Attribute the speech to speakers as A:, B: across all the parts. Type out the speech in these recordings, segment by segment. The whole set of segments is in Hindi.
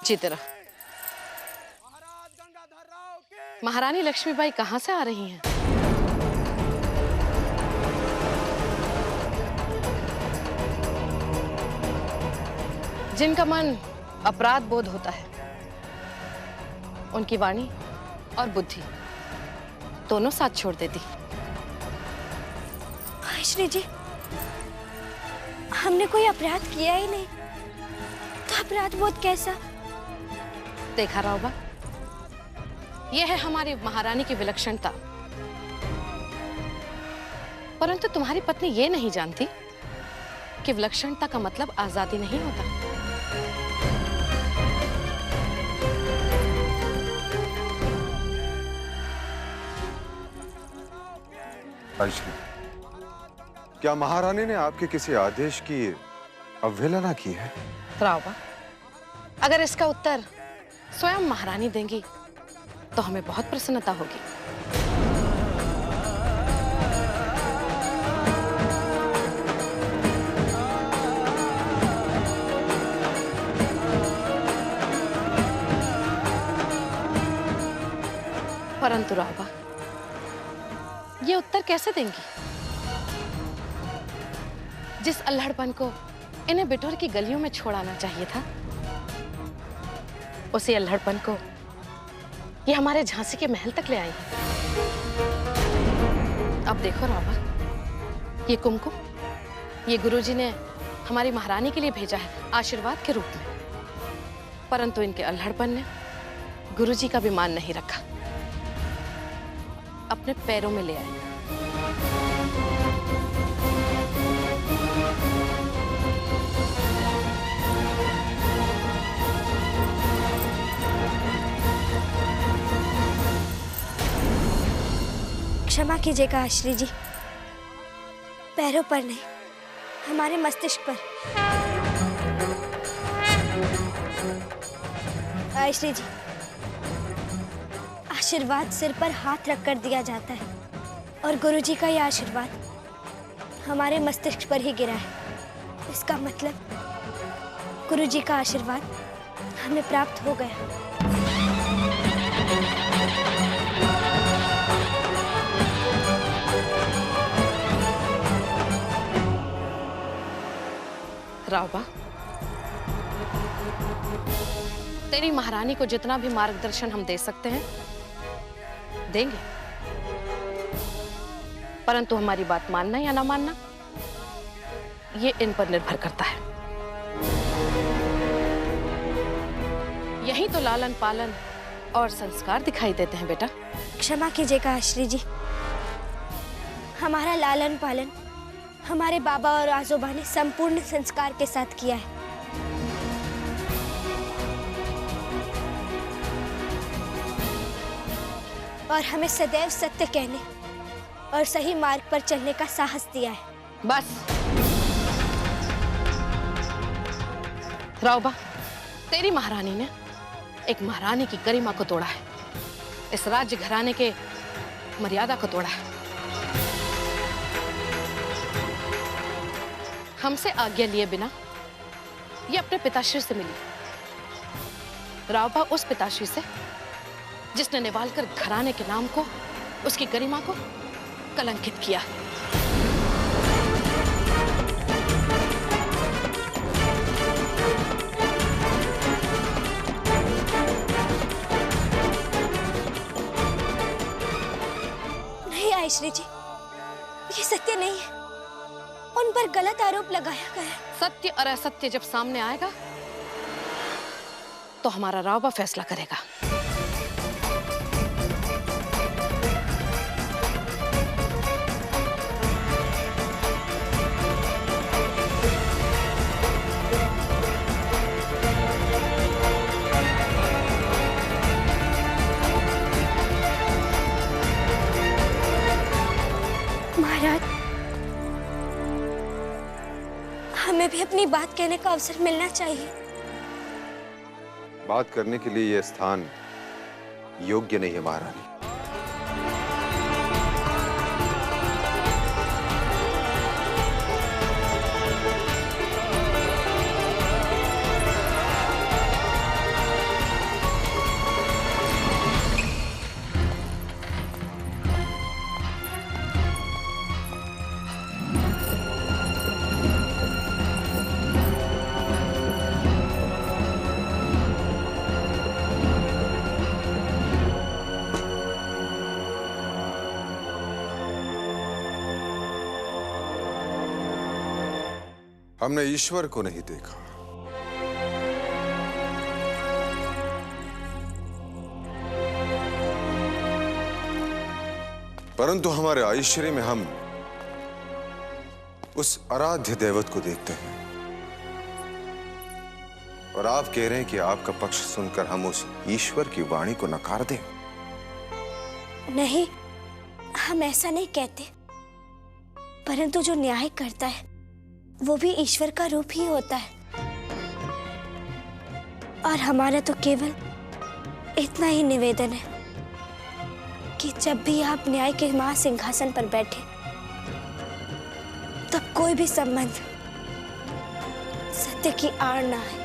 A: अच्छी तरह। महारानी लक्ष्मीबाई कहाँ से आ रही हैं? जिनका मन अपराध बोध होता है, उनकी वाणी और बुद्धि दोनों साथ छोड़ देती।
B: श्री जी, हमने कोई अपराध किया ही नहीं, तो अपराध बोध कैसा?
A: देखा रावबा, यह है हमारी महारानी की विलक्षणता। परंतु तुम्हारी पत्नी ये नहीं जानती कि विलक्षणता का मतलब आजादी नहीं होता।
C: आयश्री, क्या महारानी ने आपके किसी आदेश की अवहेलना की है?
A: रावबा, अगर इसका उत्तर स्वयं महारानी देंगी तो हमें बहुत प्रसन्नता होगी। परंतु रावबा, ये उत्तर कैसे देंगी? जिस अल्हड़पन को इन्हें बिटोर की गलियों में छोड़ाना चाहिए था, उसी अल्हड़पन को ये हमारे झांसी के महल तक ले आई है। अब देखो रावबा, ये कुमकुम ये गुरुजी ने हमारी महारानी के लिए भेजा है आशीर्वाद के रूप में। परंतु इनके अल्हड़पन ने गुरुजी का भी मान नहीं रखा, अपने पैरों में ले आए।
B: क्षमा कीजिएगा आश्री जी, पैरों पर नहीं, हमारे मस्तिष्क पर। आश्री जी, आशीर्वाद सिर पर हाथ रखकर दिया जाता है और गुरुजी का यह आशीर्वाद हमारे मस्तिष्क पर ही गिरा है। इसका मतलब गुरुजी का आशीर्वाद हमें प्राप्त हो गया।
A: रावबा, तेरी महारानी को जितना भी मार्गदर्शन हम दे सकते हैं देंगे, परंतु हमारी बात मानना या ना मानना ये इन पर निर्भर करता है। यही तो लालन पालन और संस्कार दिखाई देते हैं बेटा।
B: क्षमा कीजिएगा आश्री जी, हमारा लालन पालन हमारे बाबा और आजोबा ने संपूर्ण संस्कार के साथ किया है। और हमें सदैव सत्य कहने और सही मार्ग पर चलने का साहस दिया है।
A: बस रावबा, तेरी महारानी ने एक महारानी की गरिमा को तोड़ा है, इस राज्य घराने के मर्यादा को तोड़ा है। हमसे आज्ञा लिए बिना ये अपने पिताश्री से मिली। रावबा उस पिताश्री से जिसने निवालकर घराने के नाम को, उसकी गरिमा को कलंकित किया।
B: नहीं आयश्री जी, ये सत्य नहीं है, उन पर गलत आरोप लगाया गया है।
A: सत्य और असत्य जब सामने आएगा तो हमारा रावबा फैसला करेगा।
B: महाराज, हमें भी अपनी बात कहने का अवसर मिलना चाहिए।
C: बात करने के लिए यह स्थान योग्य नहीं है महारानी। हमने ईश्वर को नहीं देखा, परंतु हमारे ऐश्वर्य में हम उस आराध्य दैवत को देखते हैं। और आप कह रहे हैं कि आपका पक्ष सुनकर हम उस ईश्वर की वाणी को नकार दें?
B: नहीं, हम ऐसा नहीं कहते, परंतु जो न्याय करता है वो भी ईश्वर का रूप ही होता है। और हमारा तो केवल इतना ही निवेदन है कि जब भी आप न्याय के महासिंहासन पर बैठे, तब कोई भी संबंध सत्य की आड़ ना आए।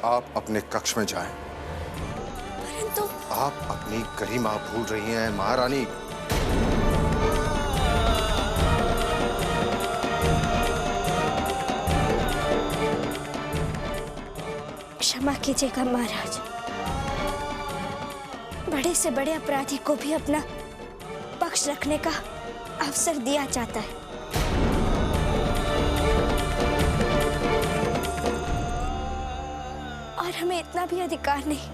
C: आप अपने कक्ष में जाएं।
B: परंतु
C: आप अपनी गरिमा भूल रही हैं महारानी।
B: क्षमा कीजिएगा महाराज, बड़े से बड़े अपराधी को भी अपना पक्ष रखने का अवसर दिया जाता है। और हमें इतना भी अधिकार नहीं।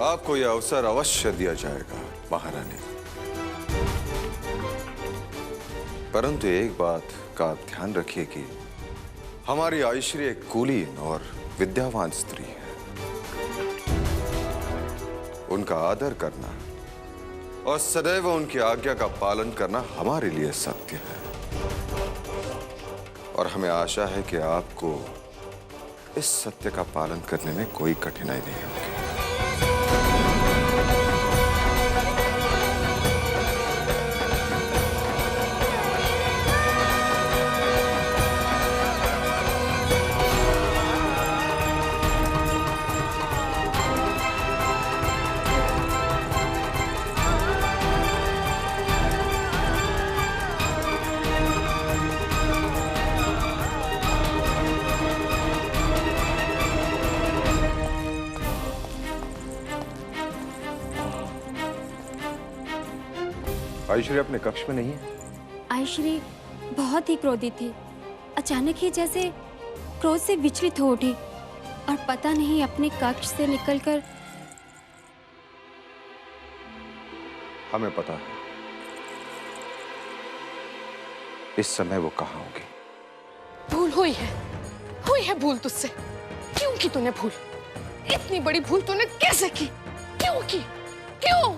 C: आपको यह अवसर अवश्य दिया जाएगा महारानी, परंतु एक बात का आप ध्यान रखिए कि हमारी ऐश्वर्य एक कुलीन और विद्यावान स्त्री है। उनका आदर करना और सदैव उनकी आज्ञा का पालन करना हमारे लिए सत्य है। और हमें आशा है कि आपको इस सत्य का पालन करने में कोई कठिनाई नहीं होगी। ऐश्वर्य अपने कक्ष में नहीं है।
D: ऐश्वर्य बहुत ही क्रोधित थी। अचानक ही जैसे क्रोध से विचलित हो उठी और पता नहीं अपने कक्ष से निकलकर।
C: हमें पता है इस समय वो कहाँ होगी।
A: भूल हुई है भूल तुझसे। क्यों की तूने भूल? इतनी बड़ी भूल तूने कैसे की? क्यों की? क्यों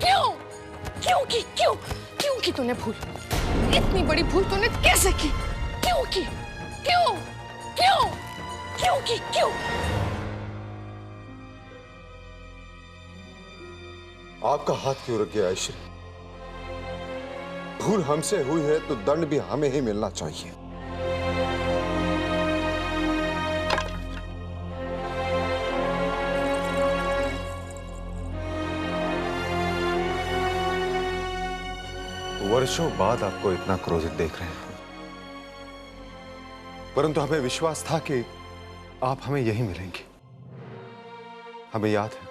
A: क्यों क्यों की? क्यों की तूने भूल? इतनी बड़ी भूल तूने कैसे की? क्यों की? क्यों क्यों क्यों की? क्यों?
C: आपका हाथ क्यों रख गया ऐश्वर्य? भूल हमसे हुई है तो दंड भी हमें ही मिलना चाहिए। वर्षों बाद आपको इतना क्रोधित देख रहे हैं, परंतु हमें विश्वास था कि आप हमें यही मिलेंगे। हमें याद है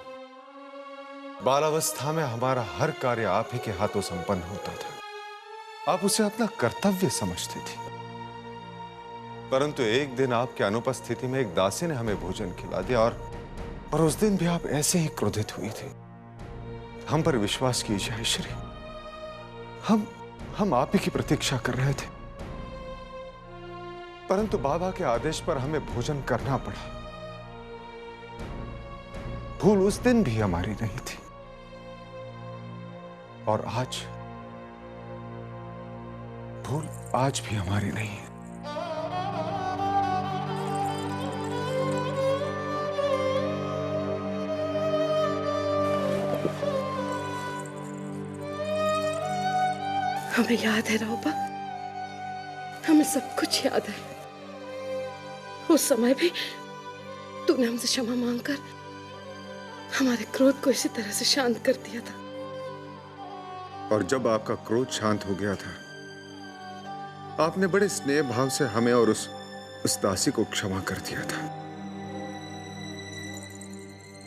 C: बालावस्था में हमारा हर कार्य आप ही के हाथों संपन्न होता था। आप उसे अपना कर्तव्य समझती थी, परंतु एक दिन आपके अनुपस्थिति में एक दासी ने हमें भोजन खिला दिया और उस दिन भी आप ऐसे ही क्रोधित हुई थी। हम पर विश्वास कीजिए ऐश्वर्य, हम आप ही की प्रतीक्षा कर रहे थे, परंतु बाबा के आदेश पर हमें भोजन करना पड़ा। भूल उस दिन भी हमारी नहीं थी और आज भूल आज भी हमारी नहीं है।
A: हमें याद है रावबा, हमें सब कुछ याद है। उस समय भी तूने हमसे क्षमा मांगकर हमारे क्रोध को इसी तरह से शांत कर दिया था।
C: और जब आपका क्रोध शांत हो गया था, आपने बड़े स्नेह भाव से हमें और उस उस दासी को क्षमा कर दिया था।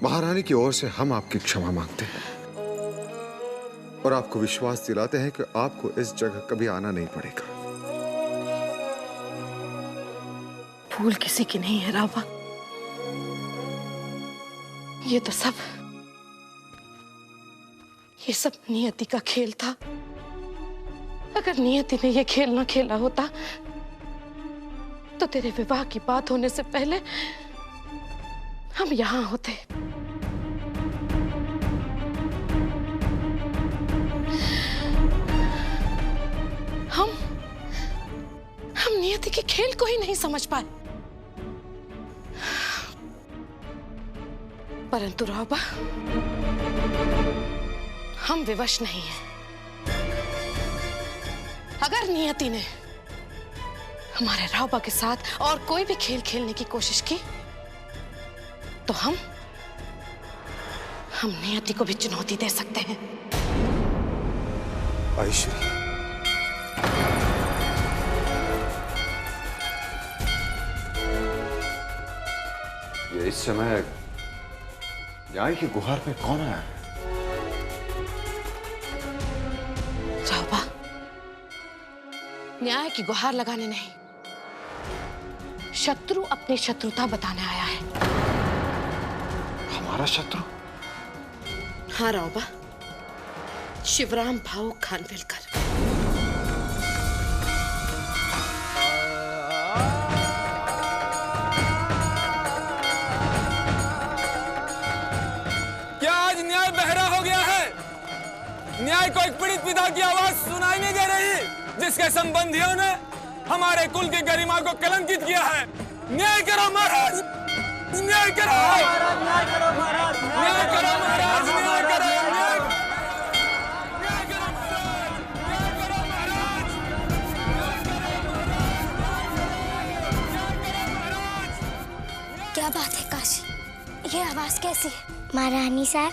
C: महारानी की ओर से हम आपकी क्षमा मांगते हैं और आपको विश्वास दिलाते हैं कि आपको इस जगह कभी आना नहीं पड़ेगा।
A: भूल किसी की नहीं है रावा। ये सब नियति का खेल था। अगर नियति ने ये खेल ना खेला होता तो तेरे विवाह की बात होने से पहले हम यहां होते। हम नियति के खेल को ही नहीं समझ पाए। परंतु राबा, हम विवश नहीं हैं। अगर नियति ने हमारे राबा के साथ और कोई भी खेल खेलने की कोशिश की तो हम नियति को भी चुनौती दे सकते हैं।
C: आयश्री, ये इस समय न्याय की गुहार पे कौन आया है?
A: राबा, न्याय की गुहार लगाने नहीं, शत्रु अपनी शत्रुता बताने आया है।
C: हमारा शत्रु?
A: हाँ राबा, शिवराम भाऊ खानविलकर।
E: क्या आज न्याय बहरा हो गया है? न्याय को एक पीड़ित पिता की आवाज सुनाई नहीं दे रही, जिसके संबंधियों ने हमारे कुल की गरिमा को कलंकित किया है। न्याय करो महाराज, न्याय करो, न्याय करो महाराज, न्याय करो महाराज, न्याय करो, न्याय करो महाराज, न्याय करो महाराज,
B: क्या बात है काशी, ये आवाज कैसी है? महारानी साहब,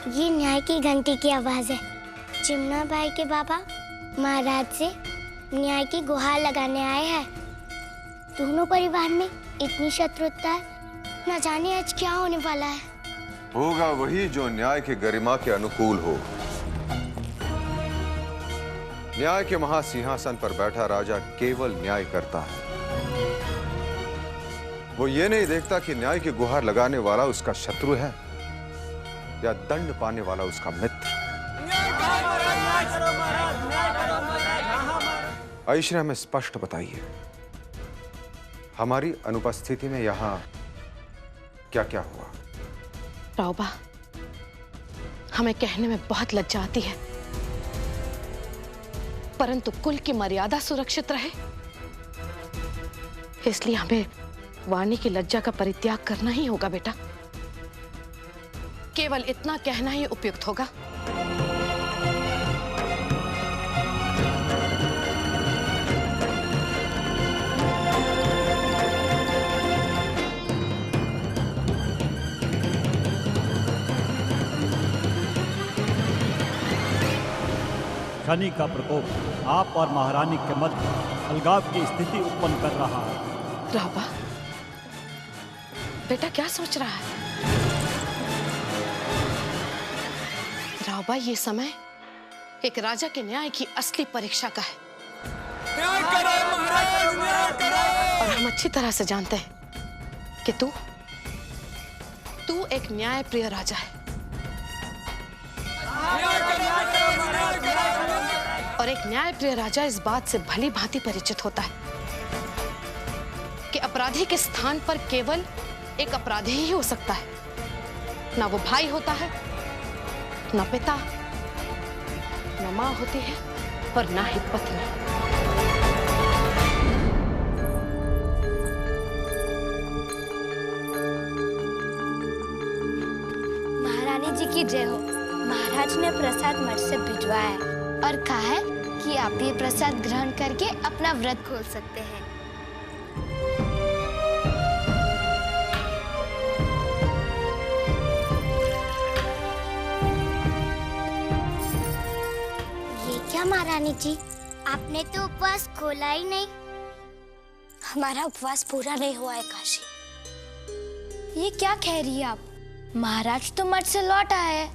B: ये न्याय की घंटी की आवाज है। चिमना भाई के बाबा महाराज से न्याय की गुहार लगाने आए हैं। दोनों परिवार में इतनी शत्रुता है, न जाने आज क्या होने वाला है।
C: होगा वही जो न्याय की गरिमा के अनुकूल हो। न्याय के महासिंहासन पर बैठा राजा केवल न्याय करता है। वो ये नहीं देखता कि न्याय की गुहार लगाने वाला उसका शत्रु है या दंड पाने वाला उसका मित्र। आयश्री, हमें स्पष्ट बताइए, हमारी अनुपस्थिति में यहां क्या क्या हुआ?
A: राबा, हमें कहने में बहुत लज्जा आती है, परंतु कुल की मर्यादा सुरक्षित रहे इसलिए हमें वाणी की लज्जा का परित्याग करना ही होगा बेटा। केवल इतना कहना ही उपयुक्त होगा।
F: शनि का प्रकोप आप और महारानी के मध्य अलगाव की स्थिति उत्पन्न कर रहा है।
A: राबा, बेटा क्या सोच रहा है? राबा, ये समय एक राजा के न्याय की असली परीक्षा का है।
E: न्याय करो महाराज, न्याय करो।
A: और हम अच्छी तरह से जानते हैं कि तू एक न्याय प्रिय राजा है। और एक न्याय प्रिय राजा इस बात से भली भांति परिचित होता है कि अपराधी के स्थान पर केवल एक अपराधी ही हो सकता है। ना वो भाई होता है, ना पिता, ना मां होती है और ना ही पत्नी।
B: महारानी जी की जय हो। महाराज ने प्रसाद मठ से भिजवाया है और कहा है कि आप ये प्रसाद ग्रहण करके अपना व्रत खोल सकते हैं। ये क्या महारानी जी, आपने तो उपवास खोला ही नहीं। हमारा उपवास पूरा नहीं हुआ है काशी। ये क्या कह रही है आप? महाराज तो मठ से लौट आए हैं,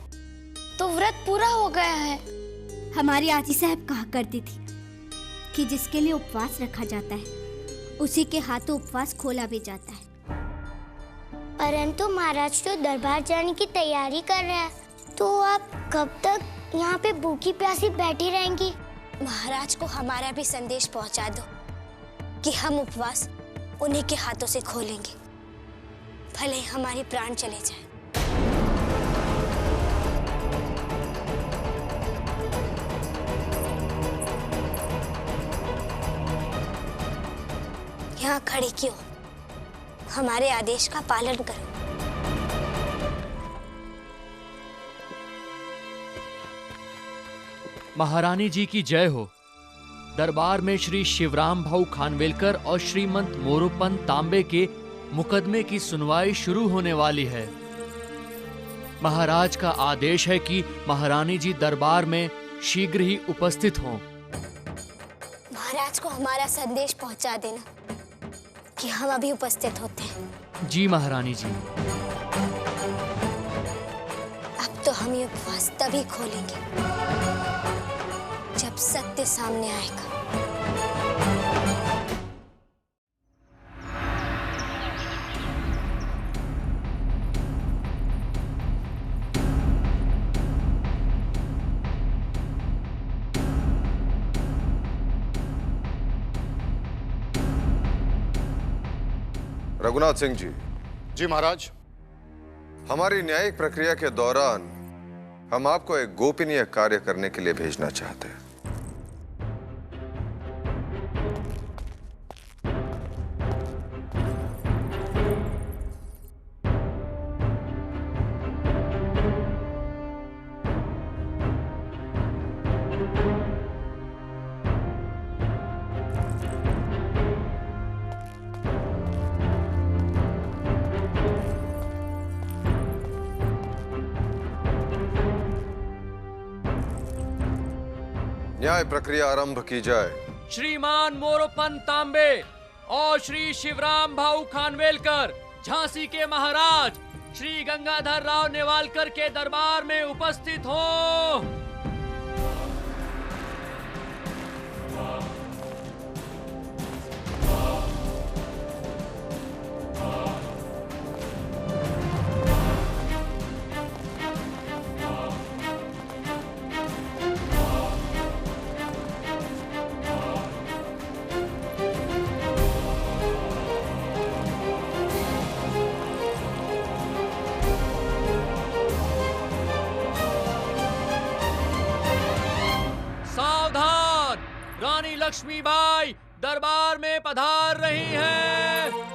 B: तो व्रत पूरा हो गया है।
D: हमारी आजी साहब कहा करती थी कि जिसके लिए उपवास रखा जाता है उसी के हाथों उपवास खोला भी जाता है।
B: परंतु महाराज तो दरबार जाने की तैयारी कर रहे हैं, तो आप कब तक यहाँ पे भूखी प्यासी बैठी रहेंगी? महाराज को हमारा भी संदेश पहुँचा दो कि हम उपवास उन्हीं के हाथों से खोलेंगे, भले ही हमारे प्राण चले जाए। यहाँ खड़ी क्यों? हमारे आदेश का पालन करो।
G: महारानी जी की जय हो। दरबार में श्री शिवराम भाऊ खानवेलकर और श्रीमंत मोरोपंत तांबे के मुकदमे की सुनवाई शुरू होने वाली है। महाराज का आदेश है कि महारानी जी दरबार में शीघ्र ही उपस्थित हों।
B: महाराज को हमारा संदेश पहुंचा देना कि हम अभी उपस्थित होते हैं।
G: जी महारानी जी।
B: अब तो हम ये उपवास तभी खोलेंगे जब सत्य सामने आएगा।
C: रघुनाथ सिंह जी।
H: जी महाराज।
C: हमारी न्यायिक प्रक्रिया के दौरान हम आपको एक गोपनीय कार्य करने के लिए भेजना चाहते हैं। न्याय प्रक्रिया आरंभ की जाए।
G: श्रीमान मोरोपंत तांबे और श्री शिवराम भाऊ खानवेलकर झांसी के महाराज श्री गंगाधर राव नेवालकर के दरबार में उपस्थित हो। रानी लक्ष्मीबाई दरबार में पधार रही हैं।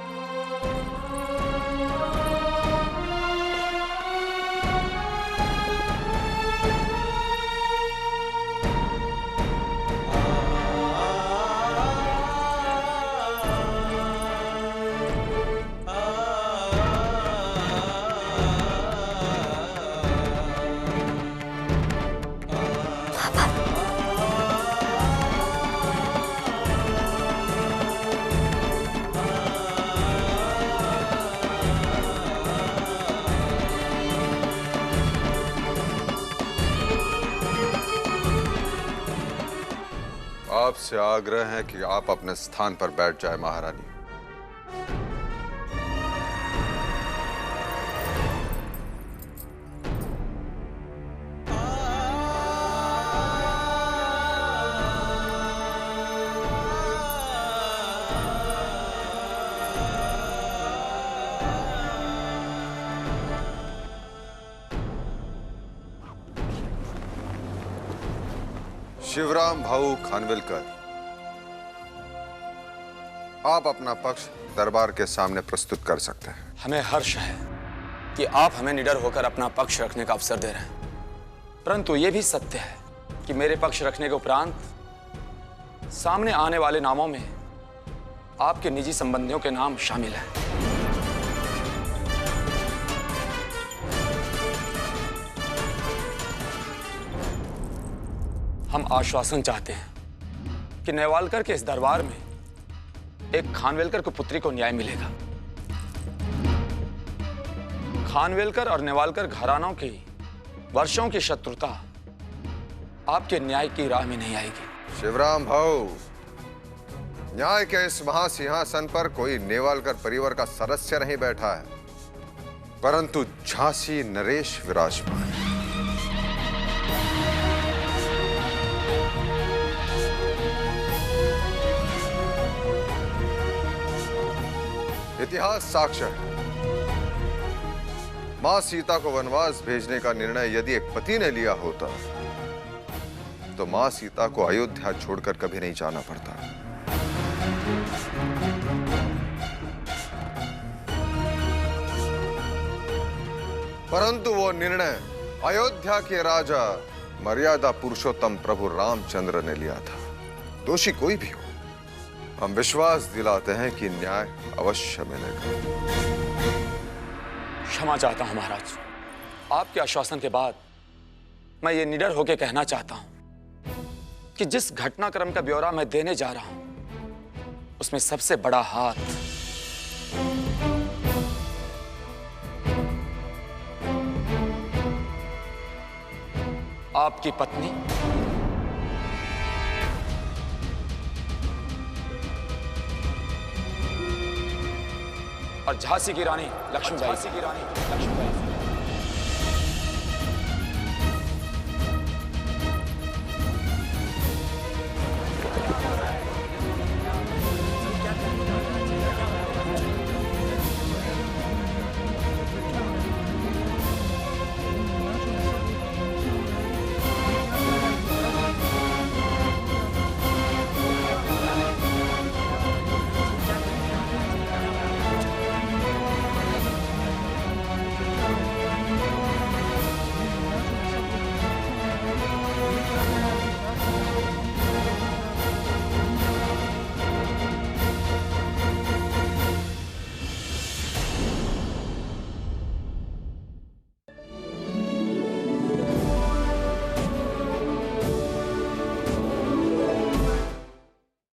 C: आपसे आग्रह है कि आप अपने स्थान पर बैठ जाए महारानी। शिवराम भाऊ खानवेलकर, आप अपना पक्ष दरबार के सामने प्रस्तुत कर सकते हैं।
E: हमें हर्ष है कि आप हमें निडर होकर अपना पक्ष रखने का अवसर दे रहे हैं, परंतु यह भी सत्य है कि मेरे पक्ष रखने के उपरांत सामने आने वाले नामों में आपके निजी संबंधियों के नाम शामिल हैं। हम आश्वासन चाहते हैं कि नेवालकर के इस दरबार में एक खानवेलकर की पुत्री को न्याय मिलेगा। खानवेलकर और नेवालकर घरानों की वर्षों की शत्रुता आपके न्याय की राह में नहीं आएगी।
C: शिवराम भाऊ, न्याय के इस महासिंहासन पर कोई नेवालकर परिवार का सदस्य नहीं बैठा है, परंतु झांसी नरेश विराजमान है। इतिहास साक्ष्य है, मां सीता को वनवास भेजने का निर्णय यदि एक पति ने लिया होता तो मां सीता को अयोध्या छोड़कर कभी नहीं जाना पड़ता। परंतु वो निर्णय अयोध्या के राजा मर्यादा पुरुषोत्तम प्रभु रामचंद्र ने लिया था। दोषी कोई भी हो, हम विश्वास दिलाते हैं कि न्याय अवश्य मिलेगा।
E: क्षमा चाहता हूं महाराज। आपके आश्वासन के बाद मैं ये निडर होकर कहना चाहता हूं कि जिस घटनाक्रम का ब्यौरा मैं देने जा रहा हूं उसमें सबसे बड़ा हाथ आपकी पत्नी और झांसी की रानी लक्ष्मीबाई।